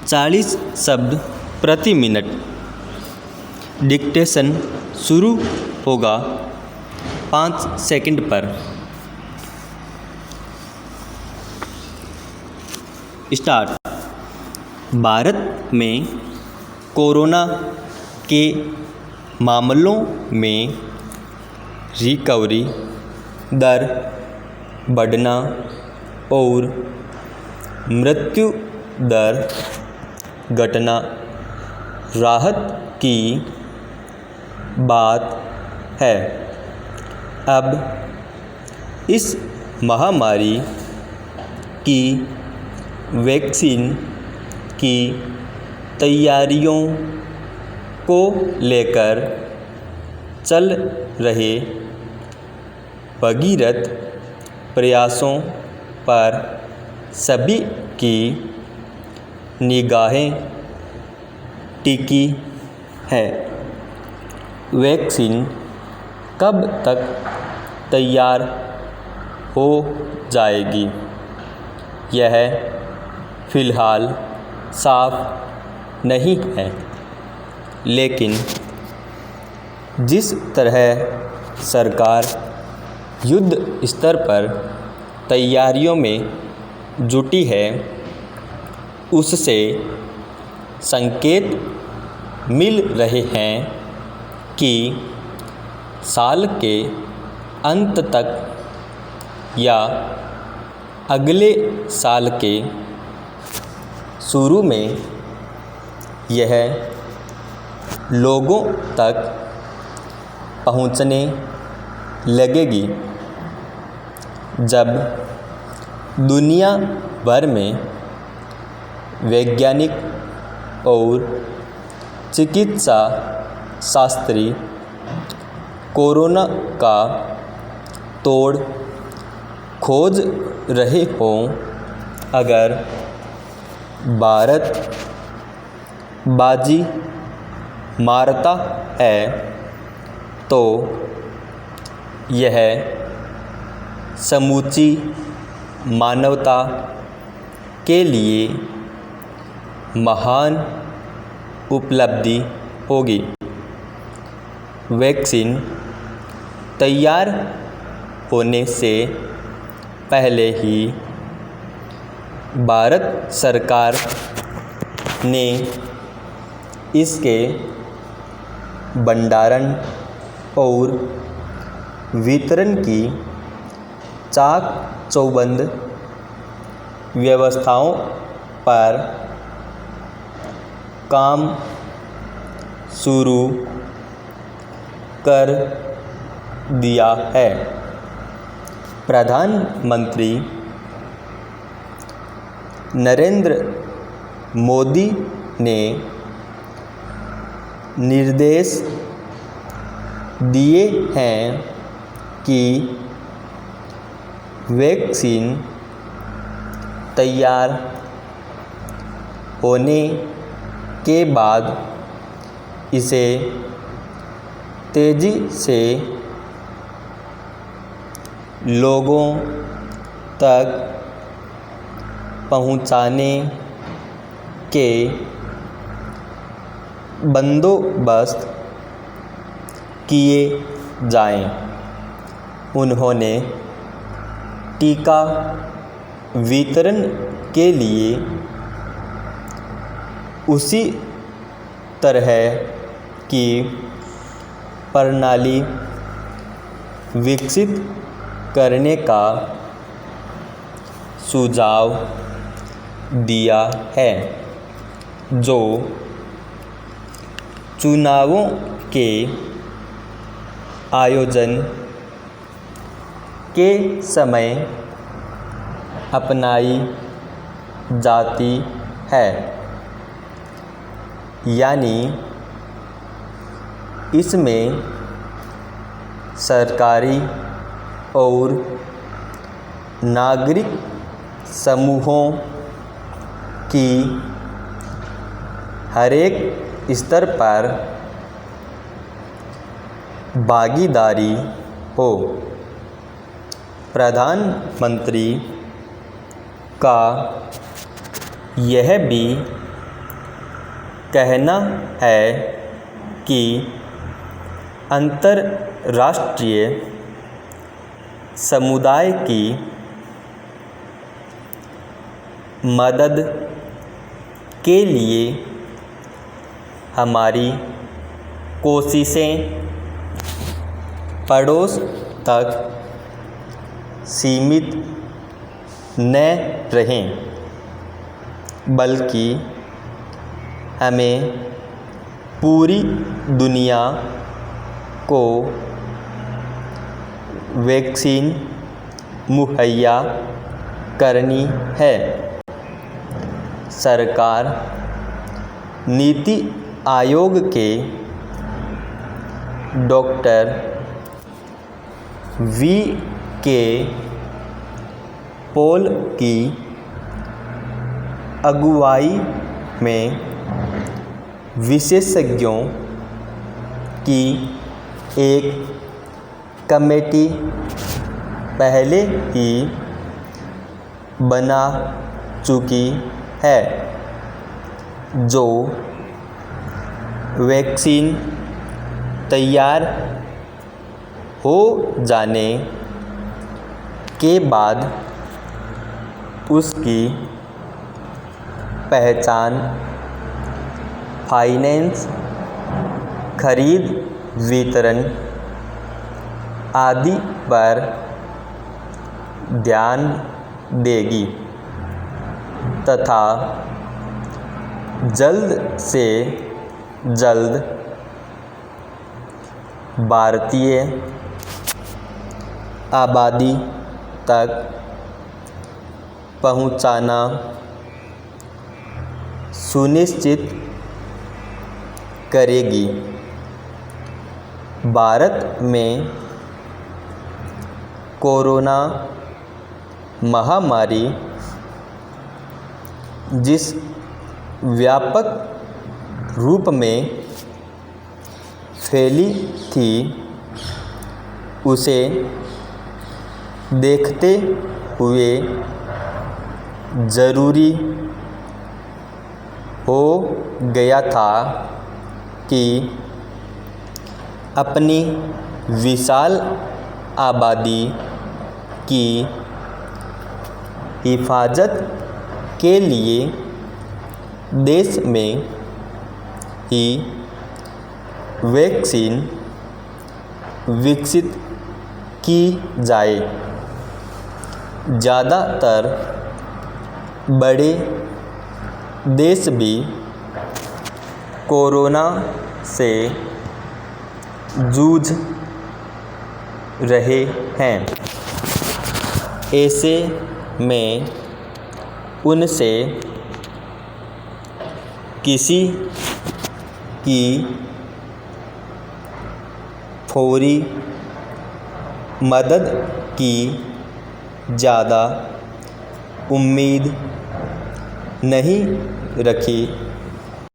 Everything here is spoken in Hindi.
40 शब्द प्रति मिनट। डिक्टेशन शुरू होगा 5 सेकंड पर। स्टार्ट। भारत में कोरोना के मामलों में रिकवरी दर बढ़ना और मृत्यु दर घटना राहत की बात है। अब इस महामारी की वैक्सीन की तैयारियों को लेकर चल रहे भगीरथ प्रयासों पर सभी की निगाहें टिकी है। वैक्सीन कब तक तैयार हो जाएगी, यह फ़िलहाल साफ नहीं है, लेकिन जिस तरह सरकार युद्ध स्तर पर तैयारियों में जुटी है, उससे संकेत मिल रहे हैं कि साल के अंत तक या अगले साल के शुरू में यह लोगों तक पहुंचने लगेगी। जब दुनिया भर में वैज्ञानिक और चिकित्सा शास्त्री कोरोना का तोड़ खोज रहे हों, अगर भारत बाजी मारता है तो यह समूची मानवता के लिए महान उपलब्धि होगी। वैक्सीन तैयार होने से पहले ही भारत सरकार ने इसके भंडारण और वितरण की चाक चौबंद व्यवस्थाओं पर काम शुरू कर दिया है। प्रधानमंत्री नरेंद्र मोदी ने निर्देश दिए हैं कि वैक्सीन तैयार होने के बाद इसे तेज़ी से लोगों तक पहुंचाने के बंदोबस्त किए जाएं। उन्होंने टीका वितरण के लिए उसी तरह की प्रणाली विकसित करने का सुझाव दिया है, जो चुनावों के आयोजन के समय अपनाई जाती है। यानी इसमें सरकारी और नागरिक समूहों की हरेक स्तर पर भागीदारी हो। प्रधानमंत्री का यह भी कहना है कि अंतर्राष्ट्रीय समुदाय की मदद के लिए हमारी कोशिशें पड़ोस तक सीमित न रहें, बल्कि हमें पूरी दुनिया को वैक्सीन मुहैया करनी है। सरकार नीति आयोग के डॉक्टर वी के पॉल की अगुवाई में विशेषज्ञों की एक कमेटी पहले ही बना चुकी है, जो वैक्सीन तैयार हो जाने के बाद उसकी पहचान, फाइनेंस, खरीद, वितरण आदि पर ध्यान देगी तथा जल्द से जल्द भारतीय आबादी तक पहुंचाना सुनिश्चित करेगी। भारत में कोरोना महामारी जिस व्यापक रूप में फैली थी, उसे देखते हुए ज़रूरी हो गया था कि अपनी विशाल आबादी की हिफाजत के लिए देश में ही वैक्सीन विकसित की जाए। ज़्यादातर बड़े देश भी कोरोना से जूझ रहे हैं। ऐसे में उनसे किसी की फौरी मदद की ज़्यादा उम्मीद नहीं रखी